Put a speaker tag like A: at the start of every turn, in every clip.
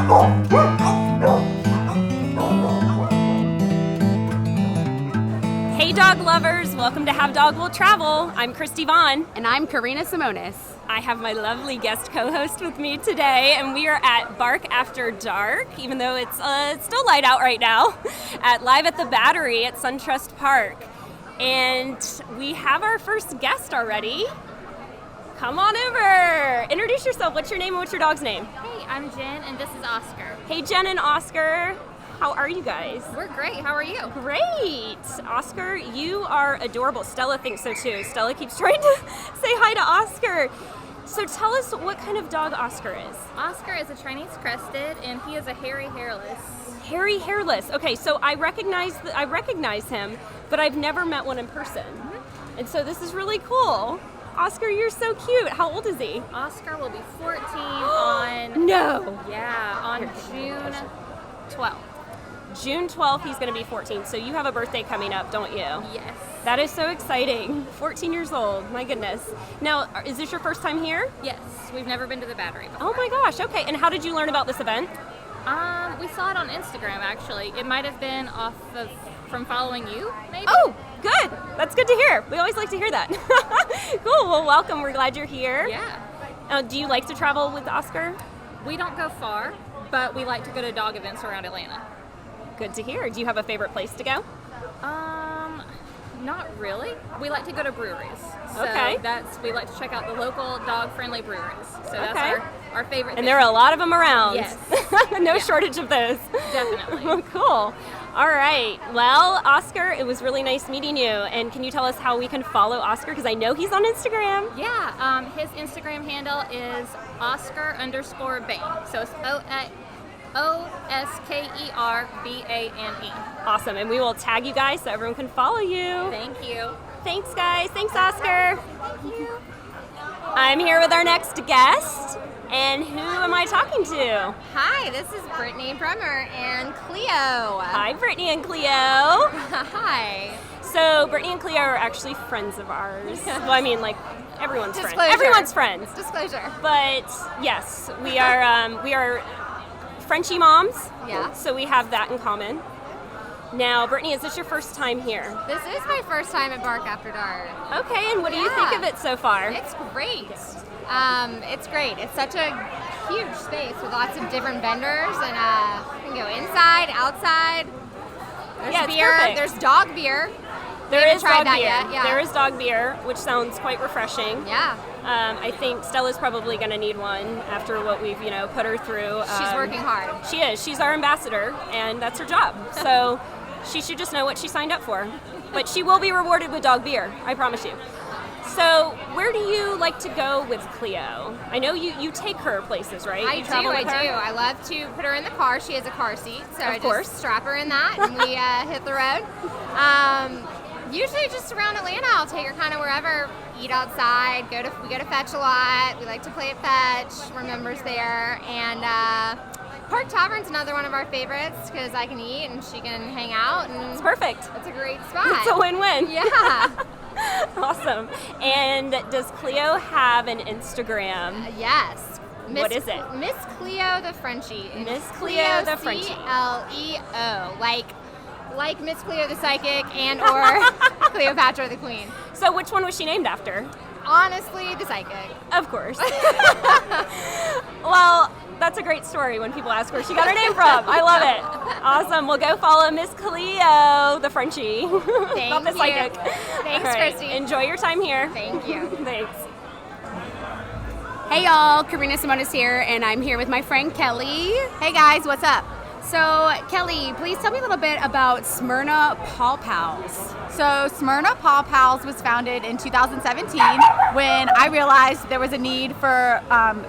A: Hey dog lovers, welcome to Have Dog Will Travel. I'm Christy Vaughn.
B: And I'm Karina Simonis.
A: I have my lovely guest co-host with me today, and we are at Bark After Dark, even though it's still light out right now, live at the Battery at SunTrust Park. And we have our first guest already. Come on over. Introduce yourself. What's your name and what's your dog's name?
C: Hey, I'm Jen, and this is Oscar.
A: Hey, Jen and Oscar. How are you guys?
C: We're great. How are you?
A: Great. Oscar, you are adorable. Stella thinks so too. Stella keeps trying to say hi to Oscar. So tell us what kind of dog Oscar is.
C: Oscar is a Chinese crested, and he is a hairy hairless.
A: Hairy hairless. Okay, so I recognize him, but I've never met one in person. Mm-hmm. And so this is really cool. Oscar, you're so cute. How old is he?
C: Oscar will be 14 on...
A: No.
C: Yeah, on June 12th.
A: June 12th, he's going to be 14. So you have a birthday coming up, don't you?
C: Yes.
A: That is so exciting. 14 years old. My goodness. Now, is this your first time here?
C: Yes. We've never been to the Battery before.
A: Oh my gosh. Okay. And how did you learn about this event?
C: We saw it on Instagram, actually. It might have been from following you, maybe?
A: Oh, good. That's good to hear. We always like to hear that. Cool. Well, welcome. We're glad you're here.
C: Yeah.
A: Do you like to travel with Oscar?
C: We don't go far, but we like to go to dog events around Atlanta.
A: Good to hear. Do you have a favorite place to go?
C: Not really. We like to go to breweries. So
A: Okay.
C: we like to check out the local dog-friendly breweries. So that's
A: Okay.
C: our favorite thing.
A: And there are a lot of them around.
C: Yes.
A: No
C: Yeah.
A: shortage of those.
C: Definitely.
A: Cool. All right. Well, Oscar, it was really nice meeting you. And can you tell us how we can follow Oscar? Because I know he's on Instagram.
C: Yeah. His Instagram handle is Oscar_Bane. So it's OSKERBANE.
A: Awesome. And we will tag you guys so everyone can follow you.
C: Thank you.
A: Thanks, guys. Thanks, Oscar. Thank you. I'm here with our next guest. And who am I talking to?
D: Hi, this is Brittany Bremer and Cleo.
A: Hi, Brittany and Cleo.
D: Hi.
A: So, Brittany and Cleo are actually friends of ours. Well, I mean, like, everyone's friends.
D: Disclosure.
A: Everyone's friends.
D: Disclosure.
A: But, yes, we are Frenchie moms.
D: Yeah.
A: So we have that in common. Now, Brittany, is this your first time here?
D: This is my first time at Bark After Dark.
A: Okay, and what do you think of it so far?
D: It's great. It's great. It's such a huge space with lots of different vendors, and you can go inside, outside. There's
A: Yeah, it's
D: beer.
A: perfect.
D: There's dog beer.
A: There
D: haven't
A: is
D: tried
A: dog
D: that
A: beer.
D: yet, yeah.
A: There is dog beer, which sounds quite refreshing.
D: Yeah.
A: I think Stella's probably going to need one after what we've, put her through.
D: She's working hard.
A: She is. She's our ambassador, and that's her job. So she should just know what she signed up for. But she will be rewarded with dog beer, I promise you. So where do you like to go with Cleo? I know you take her places, right?
D: I do. I love to put her in the car. She has a car seat, so I
A: course.
D: just strap her in that, and we hit the road. Usually just around Atlanta. I'll take her kind of wherever. Eat outside. We go to Fetch a lot. We like to play at Fetch. We're members there, and Park Tavern's another one of our favorites because I can eat and she can hang out, and
A: It's perfect.
D: it's a great spot.
A: It's a win-win.
D: Yeah.
A: Awesome. And does Cleo have an Instagram?
D: Yes.
A: What is it?
D: Miss Cleo the Frenchie.
A: Miss Cleo the Frenchie.
D: Cleo, like Miss Cleo the Psychic and or Cleopatra the Queen.
A: So which one was she named after?
D: Honestly, the Psychic.
A: Of course. Well, that's a great story when people ask where she got her name from. I love it. Awesome. We'll go follow Miss Cleo the Frenchie. Not the
D: you.
A: Psychic.
D: Thanks,
A: All right.
D: Christy.
A: Enjoy your time here.
D: Thank you.
A: Thanks.
B: Hey y'all, Karina Simonis here, and I'm here with my friend Kelly.
D: Hey guys, what's up?
B: So, Kelly, please tell me a little bit about Smyrna Paw Pals.
E: So Smyrna Paw Pals was founded in 2017 when I realized there was a need for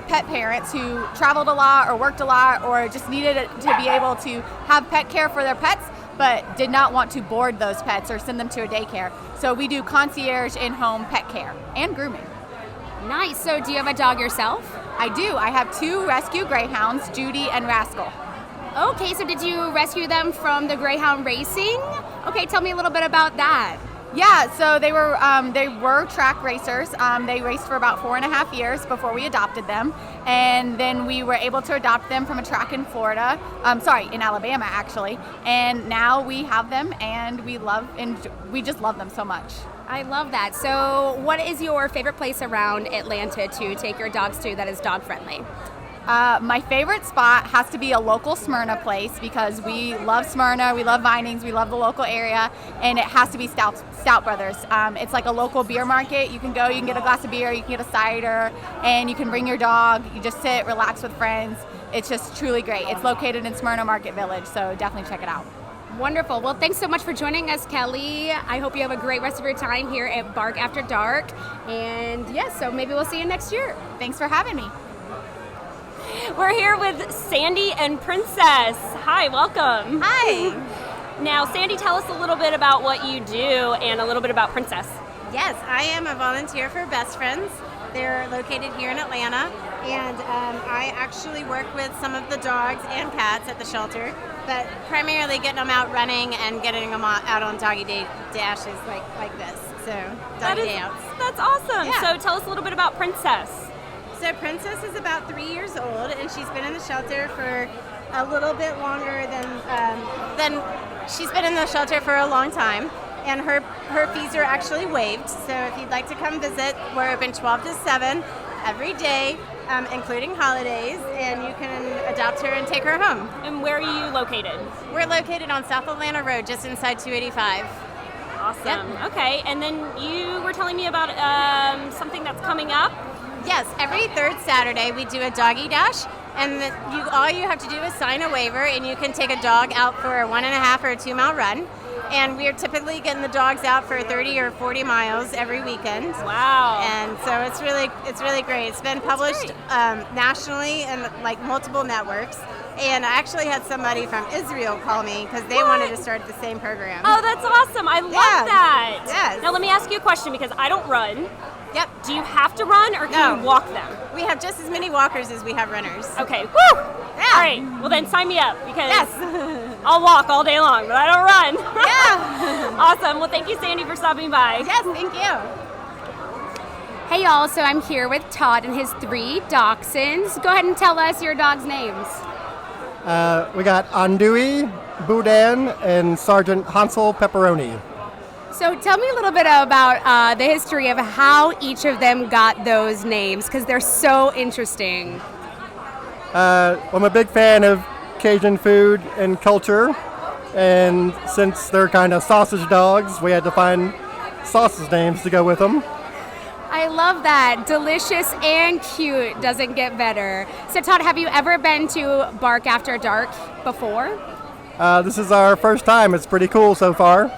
E: pet parents who traveled a lot or worked a lot or just needed to be able to have pet care for their pets but did not want to board those pets or send them to a daycare. So we do concierge in-home pet care and grooming.
B: Nice. So, do you have a dog yourself?
E: I do. I have 2 rescue greyhounds, Judy and Rascal.
B: Okay, so did you rescue them from the Greyhound racing? Okay, tell me a little bit about that.
E: Yeah, so they were track racers. They raced for about 4.5 years before we adopted them, and then we were able to adopt them from a track in Florida. In Alabama actually. And now we have them, and we just love them so much.
B: I love that. So, what is your favorite place around Atlanta to take your dogs to that is dog friendly?
E: My favorite spot has to be a local Smyrna place because we love Smyrna, we love Vinings, we love the local area, and it has to be Stout Brothers. It's like a local beer market. You can go, you can get a glass of beer, you can get a cider, and you can bring your dog. You just sit, relax with friends. It's just truly great. It's located in Smyrna Market Village, so definitely check it out.
B: Wonderful. Well, thanks so much for joining us, Kelly. I hope you have a great rest of your time here at Bark After Dark. And yes, so maybe we'll see you next year.
E: Thanks for having me.
A: We're here with Sandy and Princess. Hi, welcome.
F: Hi.
A: Now, Sandy, tell us a little bit about what you do and a little bit about Princess.
F: Yes, I am a volunteer for Best Friends. They're located here in Atlanta, and I actually work with some of the dogs and cats at the shelter, but primarily getting them out running and getting them out on doggy dashes like this. So, doggy day outs.
A: That's awesome.
F: Yeah.
A: So tell us a little bit about Princess.
F: So Princess is about 3 years old, and she's been in the shelter for a little bit longer than she's been in the shelter for a long time. And her fees are actually waived. So if you'd like to come visit, we're open 12 to 7 every day, including holidays, and you can adopt her and take her home.
A: And where are you located?
F: We're located on South Atlanta Road, just inside 285.
A: Awesome.
F: Yep.
A: Okay, and then you were telling me about something that's coming up.
F: Yes, every third Saturday we do a doggy dash, and all you have to do is sign a waiver, and you can take a dog out for a 1.5 or a 2 mile run. And we're typically getting the dogs out for 30 or 40 miles every weekend.
A: Wow.
F: And so it's really great. It's been published nationally and like multiple networks. And I actually had somebody from Israel call me because they wanted to start the same program.
A: Oh, that's awesome. I love that.
F: Yes.
A: Now let me ask you a question because I don't run.
F: Yep.
A: Do you have to run or can you walk them?
F: We have just as many walkers as we have runners.
A: Okay. Woo!
F: Yeah.
A: All right. Well, then sign me up because
F: Yes.
A: I'll walk all day long, but I don't run.
F: Yeah.
A: Awesome. Well, thank you, Sandy, for stopping by.
F: Yes, thank you.
B: Hey, y'all. So I'm here with Todd and his 3 dachshunds. Go ahead and tell us your dog's names.
G: We got Andui, Boudin, and Sergeant Hansel Pepperoni.
B: So tell me a little bit about the history of how each of them got those names, because they're so interesting.
G: I'm a big fan of Cajun food and culture, and since they're kind of sausage dogs, we had to find sausage names to go with them.
B: I love that. Delicious and cute. Doesn't get better. So Todd, have you ever been to Bark After Dark before?
G: This is our first time. It's pretty cool so far.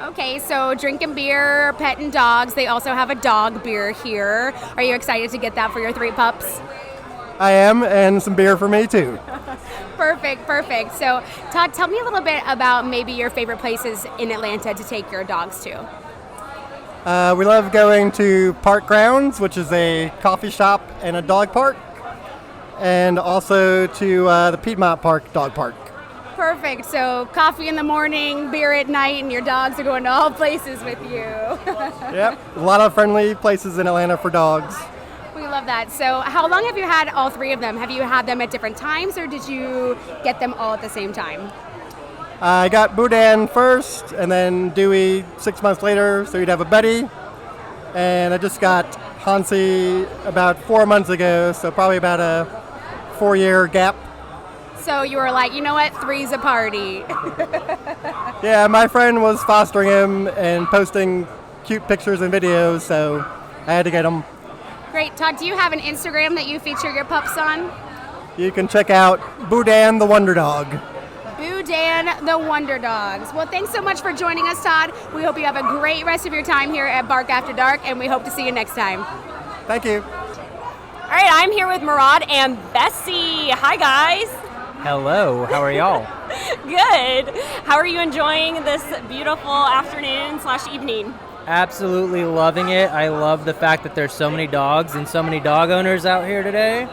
B: Okay, so drinking beer, petting dogs. They also have a dog beer here. Are you excited to get that for your 3 pups?
G: I am, and some beer for me too.
B: Perfect. So Todd, tell me a little bit about maybe your favorite places in Atlanta to take your dogs to.
G: We love going to Park Grounds, which is a coffee shop and a dog park, and also to the Piedmont Park Dog Park.
B: Perfect. So coffee in the morning, beer at night, and your dogs are going to all places with you.
G: Yep, a lot of friendly places in Atlanta for dogs.
B: We love that. So how long have you had all 3 of them? Have you had them at different times, or did you get them all at the same time?
G: I got Boudin first, and then Dewey 6 months later, so you'd have a buddy. And I just got Hansi about 4 months ago, so probably about a 4-year gap.
B: So you were like, you know what, 3's a party.
G: Yeah, my friend was fostering him and posting cute pictures and videos, so I had to get him.
B: Great. Todd, do you have an Instagram that you feature your pups on?
G: You can check out Boudin the Wonder Dog.
B: Boudin the Wonder Dogs. Well, thanks so much for joining us, Todd. We hope you have a great rest of your time here at Bark After Dark, and we hope to see you next time.
G: Thank you.
A: All right, I'm here with Murad and Bessie. Hi, guys.
H: Hello, how are y'all?
A: Good. How are you enjoying this beautiful afternoon/evening?
H: Absolutely loving it. I love the fact that there's so many dogs and so many dog owners out here today.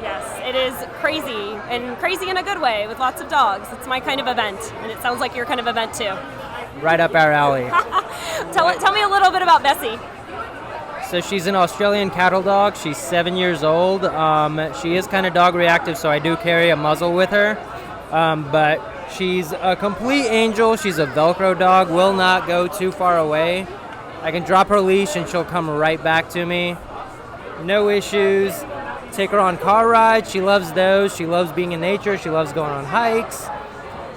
A: Yes, it is crazy, and crazy in a good way with lots of dogs. It's my kind of event, and it sounds like your kind of event too.
H: Right up our alley.
A: Tell me a little bit about Bessie.
H: So she's an Australian cattle dog. She's 7 years old. She is kind of dog reactive, so I do carry a muzzle with her. But she's a complete angel. She's a Velcro dog, will not go too far away. I can drop her leash and she'll come right back to me. No issues. Take her on car rides. She loves those. She loves being in nature. She loves going on hikes.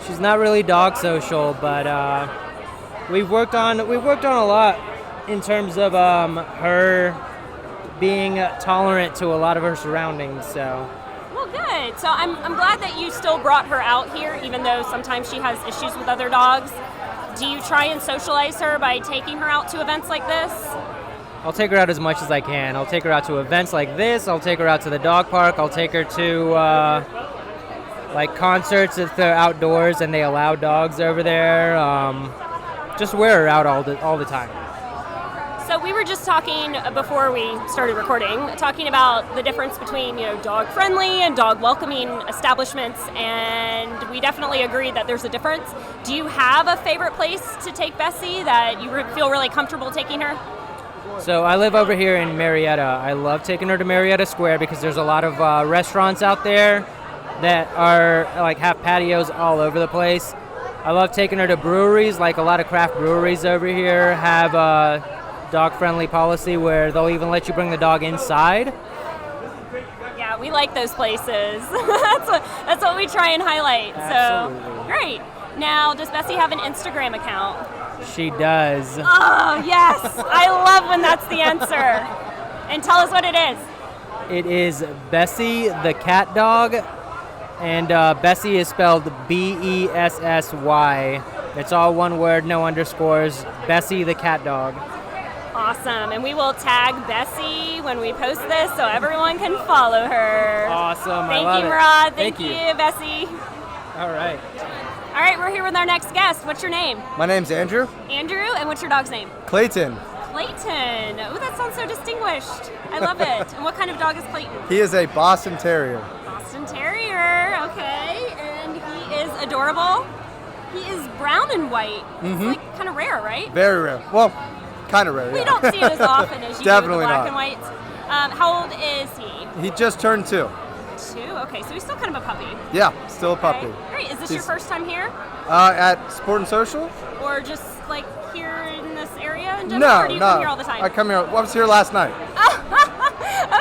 H: She's not really dog social, but we've worked on a lot in terms of her being tolerant to a lot of her surroundings. So.
A: Well, good. So I'm glad that you still brought her out here, even though sometimes she has issues with other dogs. Do you try and socialize her by taking her out to events like this?
H: I'll take her out as much as I can. I'll take her out to events like this. I'll take her out to the dog park. I'll take her to like concerts if they're outdoors and they allow dogs over there. Just wear her out all the time.
A: So we were just talking before we started recording, talking about the difference between, dog-friendly and dog-welcoming establishments, and we definitely agree that there's a difference. Do you have a favorite place to take Bessie that you feel really comfortable taking her?
H: So I live over here in Marietta. I love taking her to Marietta Square because there's a lot of restaurants out there that are have patios all over the place. I love taking her to breweries, like a lot of craft breweries over here have dog-friendly policy where they'll even let you bring the dog inside.
A: Yeah, we like those places. that's what we try and highlight.
H: Absolutely.
A: So, great. Now, does Bessie have an Instagram account?
H: She does.
A: Oh, yes. I love when that's the answer. And tell us what it is.
H: It is Bessie the cat dog, and Bessie is spelled B-E-S-S-Y. It's all one word, no underscores. Bessie the cat dog.
A: Awesome. And we will tag Bessie when we post this so everyone can follow her.
H: Awesome.
A: Thank
H: I love
A: you,
H: it.
A: Murad. Thank
H: you,
A: Bessie.
H: All right.
A: All right, we're here with our next guest. What's your name?
I: My name's Andrew.
A: Andrew, and what's your dog's name?
I: Clayton.
A: Clayton. Oh, that sounds so distinguished. I love it. And what kind of dog is Clayton?
I: He is a Boston Terrier.
A: Boston Terrier. Okay. And he is adorable. He is brown and white. It's like kind of rare, right?
I: Very rare. Well, kind of rare.
A: We
I: yeah.
A: don't see it as often as you do with the
I: Definitely
A: black
I: not.
A: and whites. How old is he?
I: He just turned 2.
A: 2. Okay, so he's still kind of a puppy.
I: Yeah, still a puppy.
A: Okay. Great. Is this your
I: He's-
A: first time here,
I: At Sport and Social?
A: or just like here in this area in general?
I: No,
A: or do you
I: no.
A: come here all the time?
I: I come here. I was here last night.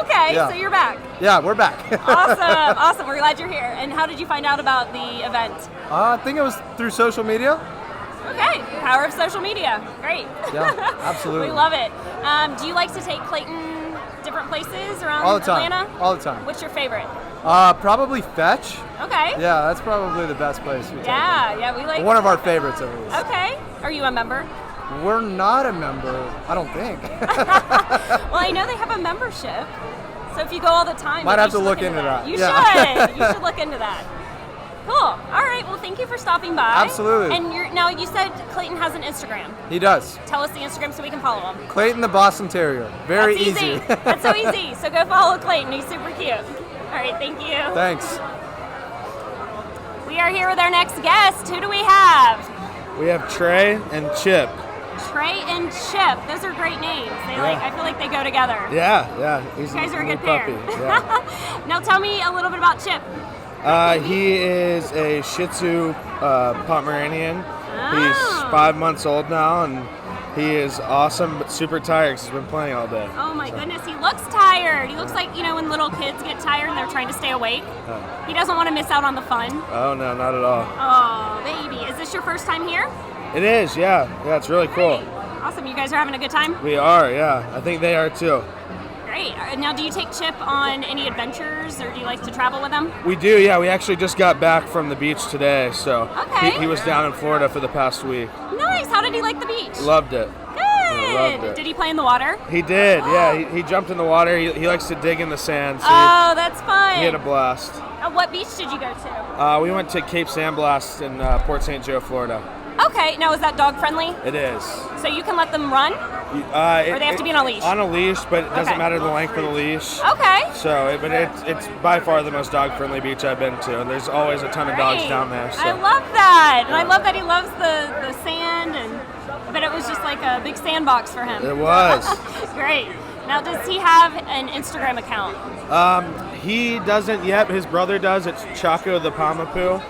A: Okay,
I: Yeah.
A: so you're back.
I: Yeah, we're back.
A: Awesome. We're glad you're here. And how did you find out about the event?
I: I think it was through social media.
A: Okay, power of social media. Great.
I: Yeah, absolutely.
A: We love it. Do you like to take Clayton different places around
I: All the time.
A: Atlanta?
I: All the time.
A: What's your favorite?
I: Probably Fetch.
A: Okay.
I: Yeah, that's probably the best place we take him.
A: Yeah, we like.
I: One of our favorites, at least.
A: Okay. Are you a member?
I: We're not a member, I don't think.
A: Well, I know they have a membership. So if you go all the time,
I: Might
A: maybe
I: have
A: you
I: to
A: should
I: look into that.
A: You
I: Yeah.
A: should. You should look into that. Cool. All right. Well, thank you for stopping by.
I: Absolutely.
A: And now you said Clayton has an Instagram.
I: He does.
A: Tell us the Instagram so we can follow him.
I: Clayton the Boston Terrier. Very
A: That's easy. That's so easy. So go follow Clayton. He's super cute. All right. Thank you.
I: Thanks.
A: We are here with our next guest. Who do we have?
J: We have Trey and Chip.
A: Trey and Chip. Those are great names. I feel like they go together.
J: Yeah. He's
A: You guys are a
J: new
A: good pair.
J: puppy. Yeah.
A: Now tell me a little bit about Chip.
J: He is a Shih Tzu Pomeranian. He's
A: Oh.
J: 5 months old now, and he is awesome, but super tired because he's been playing all day.
A: Oh my goodness, he looks tired. He looks like, when little kids get tired and they're trying to stay awake. He doesn't want to miss out on the fun.
J: Oh no, not at all.
A: Oh, baby. Is this your first time here?
J: It is, yeah. It's really cool.
A: Great. Awesome. You guys are having a good time?
J: We are, yeah. I think they are too.
A: Great. Now, do you take Chip on any adventures, or do you like to travel with him?
J: We do, yeah. We actually just got back from the beach today, so
A: Okay.
J: he was down in Florida for the past week.
A: Nice. How did he like the beach?
J: Loved it.
A: Good.
J: loved it.
A: Did he play in the water?
J: He did, yeah. He jumped in the water. He likes to dig in the sand, so
A: Oh, that's fun.
J: he had a blast.
A: What beach did you go to?
J: We went to Cape Sandblast in Port St. Joe, Florida.
A: Okay. Now, is that dog friendly?
J: It is.
A: So you can let them run?
J: Or
A: they have to be on a leash?
J: On a leash, but it doesn't
A: Okay.
J: matter the length of the leash.
A: Okay.
J: So, it's by far the most dog-friendly beach I've been to, and there's always a ton of dogs
A: Great.
J: down there. So.
A: I love that. And I love that he loves the sand. And bet it was just like a big sandbox for him.
J: It was.
A: Great. Now, does he have an Instagram account?
J: He doesn't yet. His brother does. It's Chaco the Pomapoo.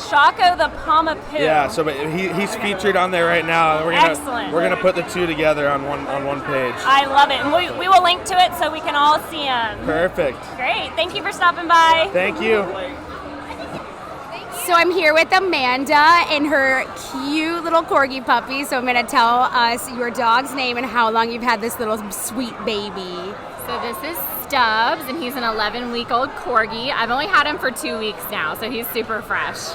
A: Chaco the Pomapoo.
J: Yeah, so but he's featured on there right now.
A: Excellent.
J: We're gonna put the two together on one page.
A: I love it. And we will link to it so we can all see him.
J: Perfect.
A: Great. Thank you for stopping by.
J: Thank you.
B: So I'm here with Amanda and her cute little corgi puppy. So I'm going to tell us your dog's name and how long you've had this little sweet baby.
C: So this is Stubbs, and he's an 11-week-old corgi. I've only had him for 2 weeks now, so he's super fresh.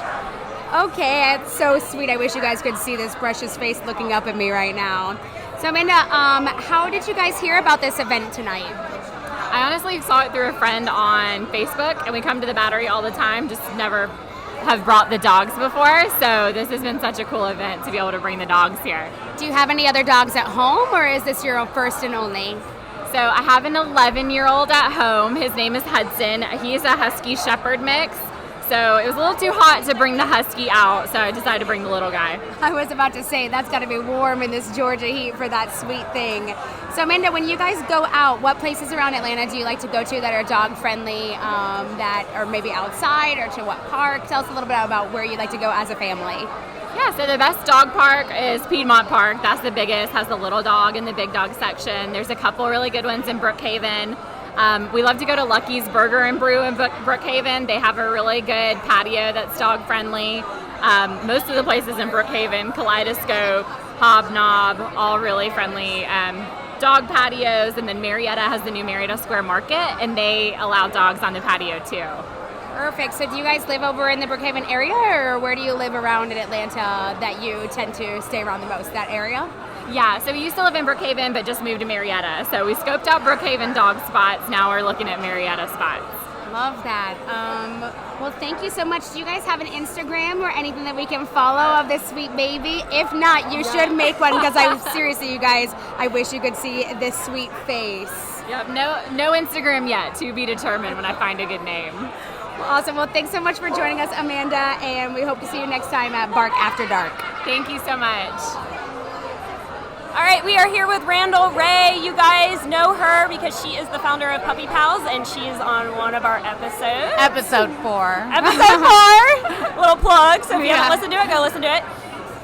B: Okay, it's so sweet. I wish you guys could see this precious face looking up at me right now. So Amanda, how did you guys hear about this event tonight?
C: I honestly saw it through a friend on Facebook, and we come to the Battery all the time, just never have brought the dogs before, so this has been such a cool event to be able to bring the dogs here.
B: Do you have any other dogs at home, or is this your first and only?
C: So I have an 11-year-old at home. His name is Hudson. He's a Husky Shepherd mix. So it was a little too hot to bring the Husky out, so I decided to bring the little guy.
B: I was about to say, that's got to be warm in this Georgia heat for that sweet thing. So Amanda, when you guys go out, what places around Atlanta do you like to go to that are dog friendly, that are maybe outside, or to what park? Tell us a little bit about where you like to go as a family.
C: Yeah, so the best dog park is Piedmont Park. That's the biggest, has the little dog and the big dog section. There's a couple really good ones in Brookhaven. We love to go to Lucky's Burger and Brew in Brookhaven. They have a really good patio that's dog friendly. Most of the places in Brookhaven, Kaleidoscope, Hobnob, all really friendly dog patios. And then Marietta has the new Marietta Square Market, and they allow dogs on the patio too.
B: Perfect. So do you guys live over in the Brookhaven area, or where do you live around in Atlanta that you tend to stay around the most, that area?
C: Yeah, so we used to live in Brookhaven, but just moved to Marietta. So we scoped out Brookhaven dog spots. Now we're looking at Marietta spots.
B: Love that. Well, thank you so much. Do you guys have an Instagram or anything that we can follow of this sweet baby? If not, you should make one, because seriously, you guys, I wish you could see this sweet face.
C: Yep, no Instagram yet. To be determined when I find a good name.
B: Awesome. Well, thanks so much for joining us, Amanda, and we hope to see you next time at Bark After Dark.
C: Thank you so much.
A: All right, we are here with Randall Ray. You guys know her because she is the founder of Puppy Pals, and she's on one of our episodes.
E: Episode 4.
A: Episode 4. Little plug. So if you haven't listened to it, go listen to it.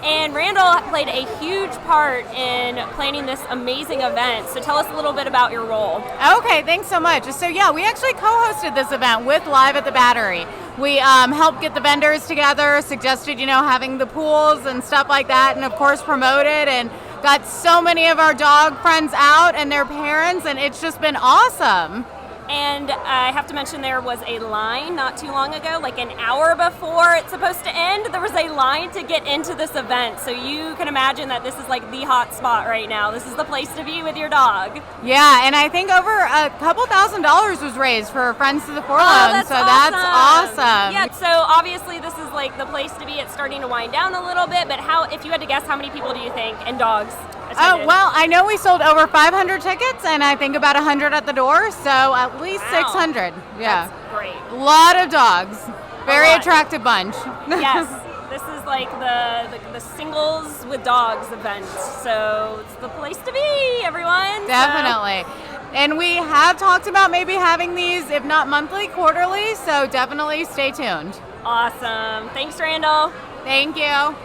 A: And Randall played a huge part in planning this amazing event. So tell us a little bit about your role.
E: Okay, thanks so much. So yeah, we actually co-hosted this event with Live at the Battery. We helped get the vendors together, suggested, having the pools and stuff like that, and of course promoted, and got so many of our dog friends out and their parents, and it's just been awesome.
A: And I have to mention there was a line not too long ago, like an hour before it's supposed to end, there was a line to get into this event. So you can imagine that this is like the hot spot right now. This is the place to be with your dog.
E: Yeah, and I think over a couple $1,000s was raised for Friends to the Forlorn.
A: That's
E: so that's awesome.
A: Yeah, so obviously this is like the place to be. It's starting to wind down a little bit, but if you had to guess, how many people do you think, and dogs?
E: Oh, well, I know we sold over 500 tickets, and I think about 100 at the door, so at least 600. Yeah.
A: That's great.
E: A lot of dogs. Very attractive bunch.
A: Yes. This is like the singles with dogs event. So it's the place to be, everyone.
E: Definitely. And we have talked about maybe having these, if not monthly, quarterly, so definitely stay tuned.
A: Awesome. Thanks, Randall.
E: Thank you.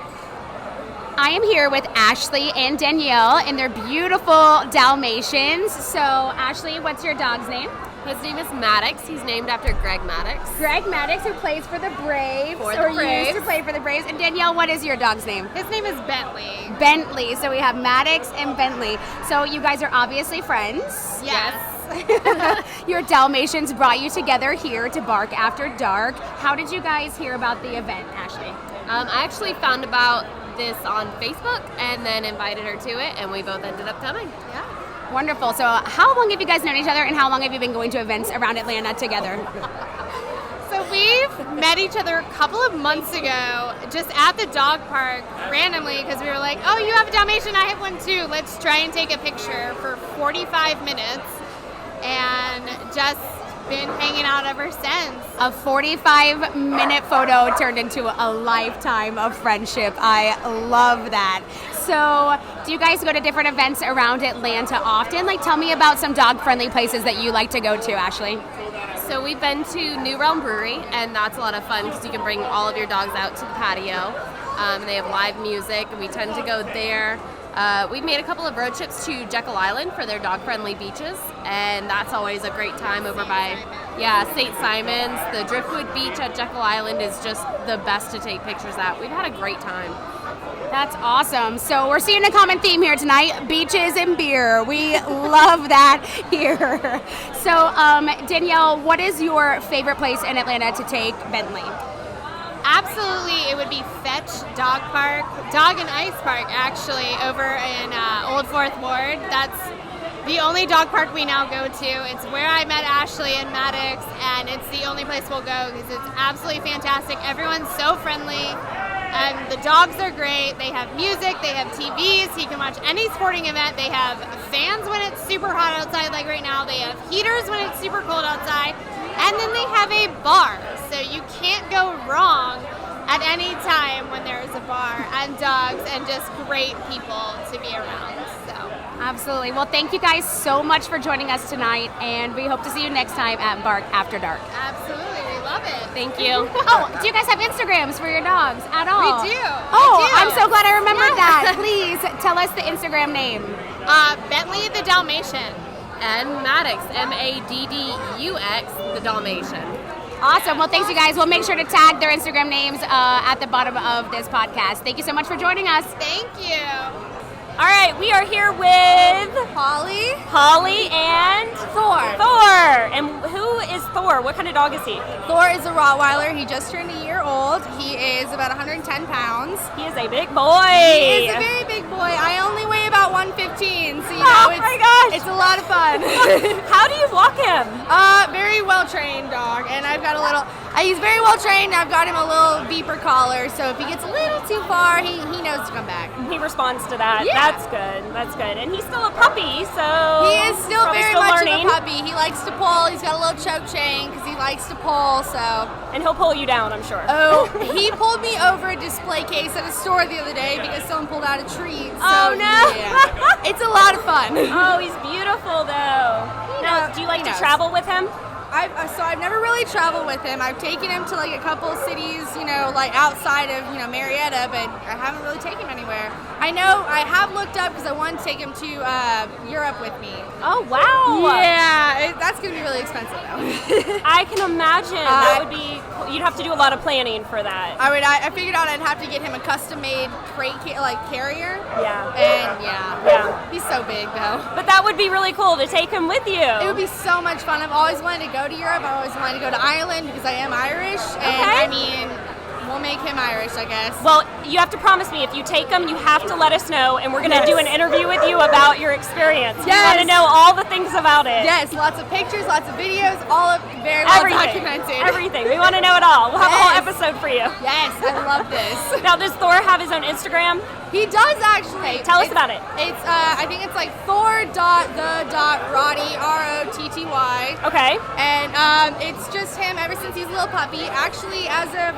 B: I am here with Ashley and Danielle and their beautiful Dalmatians. So, Ashley, what's your dog's name?
K: His name is Maddox. He's named after Greg Maddox.
B: Greg Maddox, who plays for the Braves.
K: Braves.
B: Used to play for the Braves. And Danielle, what is your dog's name?
K: His name is Bentley.
B: Bentley. So we have Maddox and Bentley. So you guys are obviously friends.
K: Yes.
B: Your Dalmatians brought you together here to Bark After Dark. How did you guys hear about the event, Ashley?
K: I actually found about this on Facebook and then invited her to it, and we both ended up coming.
B: Yeah. Wonderful. So how long have you guys known each other, and how long have you been going to events around Atlanta together?
L: So we've met each other a couple of months ago, just at the dog park, randomly, because we were like, oh, you have a Dalmatian, I have one too. Let's try and take a picture for 45 minutes, and just been hanging out ever since.
B: A 45-minute photo turned into a lifetime of friendship. I love that. So, do you guys go to different events around Atlanta often? Like, tell me about some dog-friendly places that you like to go to, Ashley.
K: So we've been to New Realm Brewery, and that's a lot of fun because you can bring all of your dogs out to the patio. They have live music, and we tend to go there. We've made a couple of road trips to Jekyll Island for their dog-friendly beaches, and that's always a great time over by, St. Simon's. The Driftwood Beach at Jekyll Island is just the best to take pictures at. We've had a great time.
B: That's awesome. So we're seeing a common theme here tonight, beaches and beer. We love that here. So Danielle, what is your favorite place in Atlanta to take Bentley?
L: Absolutely, it would be Fetch Dog Park, Dog and Ice Park, actually, over in Old Fourth Ward. That's the only dog park we now go to. It's where I met Ashley and Maddox, and it's the only place we'll go because it's absolutely fantastic. Everyone's so friendly, and the dogs are great. They have music, they have TVs, he can watch any sporting event. They have fans when it's super hot outside, like right now. They have heaters when it's super cold outside. And then they have a bar, so you can't go wrong at any time when there's a bar and dogs and just great people to be around. So
B: Absolutely. Well, thank you guys so much for joining us tonight, and we hope to see you next time at Bark After Dark.
L: Absolutely, we love it.
K: Thank you.
B: Oh, do you guys have Instagrams for your dogs at all?
L: We do.
B: Oh,
L: We do.
B: I'm so glad I remembered that. Please tell us the Instagram name.
L: Bentley the Dalmatian.
K: And Maddox, Maddux, the Dalmatian.
B: Awesome. Well, thanks, you guys. We'll make sure to tag their Instagram names at the bottom of this podcast. Thank you so much for joining us.
L: Thank you.
A: All right, we are here with Holly and
F: Thor.
A: And who is Thor? What kind of dog is he?
F: Thor is a Rottweiler. He just turned a year old. He is about 110 pounds.
A: He is a big boy.
F: He is a very big boy. I only weigh about 115, so you know,
A: my gosh.
F: it's a lot of fun.
A: How do you walk him?
F: Very well trained dog, and I've got a little. He's very well trained. I've got him a little beeper collar, so if he gets a little too far, he knows to come back.
A: He responds to that.
F: Yeah.
A: That's good. That's good. And he's still a puppy, so
F: He is still
A: probably
F: very
A: still
F: much
A: learning.
F: of a puppy. He likes to pull. He's got a little choke chain because he likes to pull. So.
A: And he'll pull you down, I'm sure.
F: Oh, he pulled me over a display case at a store the other day because someone pulled out a treat. So,
A: Oh, no.
F: Yeah. It's a lot of fun.
A: Oh, he's beautiful though. Now, do you like to travel with him?
F: I've never really traveled with him. I've taken him to like a couple of cities, like outside of, Marietta, but I haven't really taken him anywhere. I know I have looked up because I want to take him to Europe with me.
A: Oh, wow.
F: Yeah, that's going to be really expensive though.
A: I can imagine. That would be, you'd have to do a lot of planning for that.
F: I figured out I'd have to get him a custom-made crate carrier.
A: Yeah.
F: And
A: Yeah.
F: He's so big though.
A: But that would be really cool to take him with you.
F: It would be so much fun. I've always wanted to go to Europe. I always wanted to go to Ireland because I am Irish. And we'll make him Irish, I guess.
A: Well, you have to promise me if you take him, you have to let us know, and we're going to do an interview with you about your experience.
F: Yes.
A: We want to know all the things about it.
F: Yes, lots of pictures, lots of videos, all of very well documented.
A: Everything. We want to know it all. We'll have a whole episode for you.
F: Yes, I love this.
A: Now, does Thor have his own Instagram?
F: He does actually.
A: Tell us about it.
F: It's I think it's like Thor.the.Rotty, R-O-T-T-Y.
A: Okay.
F: And it's just him ever since he's a little puppy. Actually, as of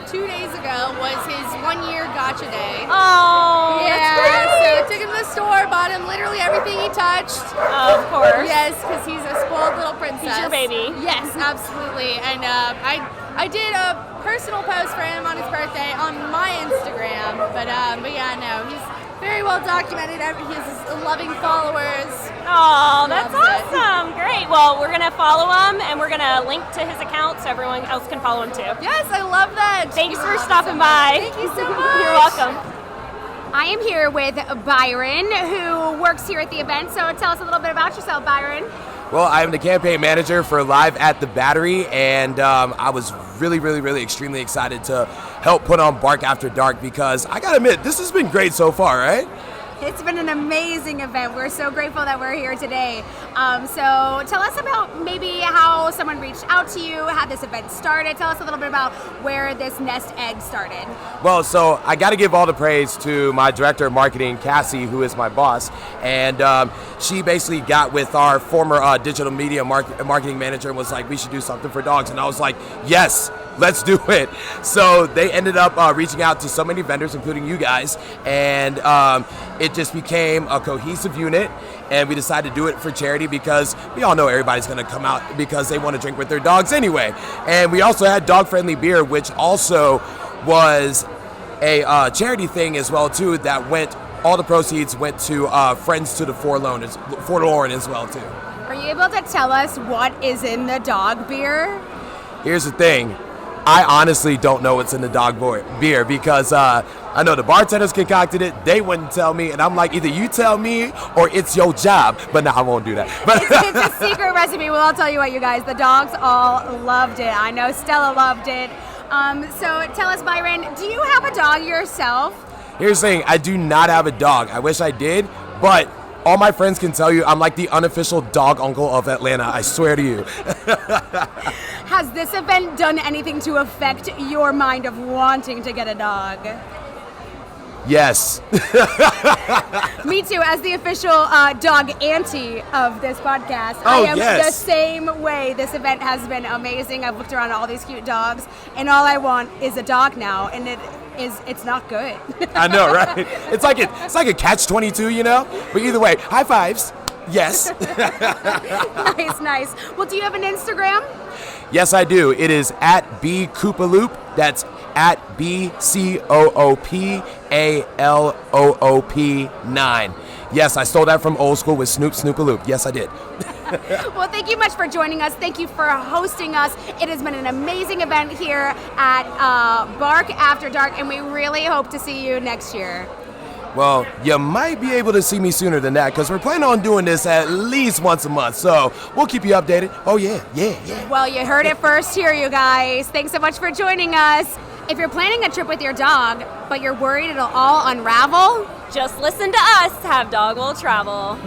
F: 2 days ago was his 1 year gotcha day.
A: Oh,
F: yeah.
A: that's great.
F: So I took him to the store, bought him literally everything he touched.
A: Of course.
F: Yes, because he's a spoiled little princess.
A: He's your baby.
F: Yes, absolutely. And I did a personal post for him on his birthday on my Instagram. But yeah, no, he's very well documented. He has loving followers.
A: Oh, that's awesome. Great. Well, we're going to follow him, and we're going to link to his account so everyone else can follow him too.
F: Yes, I love that.
A: Thanks for stopping by.
F: Thank you so much.
A: You're welcome.
B: I am here with Byron, who works here at the event. So tell us a little bit about yourself, Byron.
M: Well, I'm the campaign manager for Live at the Battery, and I was really extremely excited to help put on Bark After Dark because I gotta admit, this has been great so far, right?
B: It's been an amazing event. We're so grateful that we're here today. So tell us about maybe how someone reached out to you, how this event started. Tell us a little bit about where this Nest Egg started.
M: Well, so I got to give all the praise to my director of marketing, Cassie, who is my boss. And she basically got with our former digital media marketing manager and was like, we should do something for dogs. And I was like, yes, let's do it. So they ended up reaching out to so many vendors, including you guys. And it just became a cohesive unit. And we decided to do it for charity because we all know everybody's going to come out because they want to drink with their dogs anyway. And we also had dog-friendly beer, which also was a charity thing as well, too, that went, all the proceeds went to Friends to the Forlorn as well, too.
B: Are you able to tell us what is in the dog beer?
M: Here's the thing. I honestly don't know what's in the dog beer because I know the bartenders concocted it. They wouldn't tell me, and I'm like, either you tell me or it's your job. But no, I won't do that. But
B: it's a secret recipe. Well, I'll tell you what, you guys. The dogs all loved it. I know Stella loved it. So tell us, Byron, do you have a dog yourself?
M: Here's the thing. I do not have a dog. I wish I did, but all my friends can tell you I'm like the unofficial dog uncle of Atlanta. I swear to you.
B: Has this event done anything to affect your mind of wanting to get a dog?
M: Yes.
B: Me too, as the official dog auntie of this podcast.
M: Oh,
B: I am
M: yes.
B: the same way. This event has been amazing. I've looked around at all these cute dogs, and all I want is a dog now, and it's not good.
M: I know, right? It's like a catch-22, you know? But either way, high fives. Yes.
B: Nice. Well, do you have an Instagram?
M: Yes, I do. It is at BCoopaloop. That's at BCoopaloop9. Yes, I stole that from old school with Snoopaloop. Yes, I did.
B: Well, thank you much for joining us. Thank you for hosting us. It has been an amazing event here at Bark After Dark, and we really hope to see you next year.
M: Well, you might be able to see me sooner than that because we're planning on doing this at least once a month. So we'll keep you updated. Oh, yeah.
B: Well, you heard it first here, you guys. Thanks so much for joining us. If you're planning a trip with your dog, but you're worried it'll all unravel,
A: just listen to us. Have Dog Will Travel.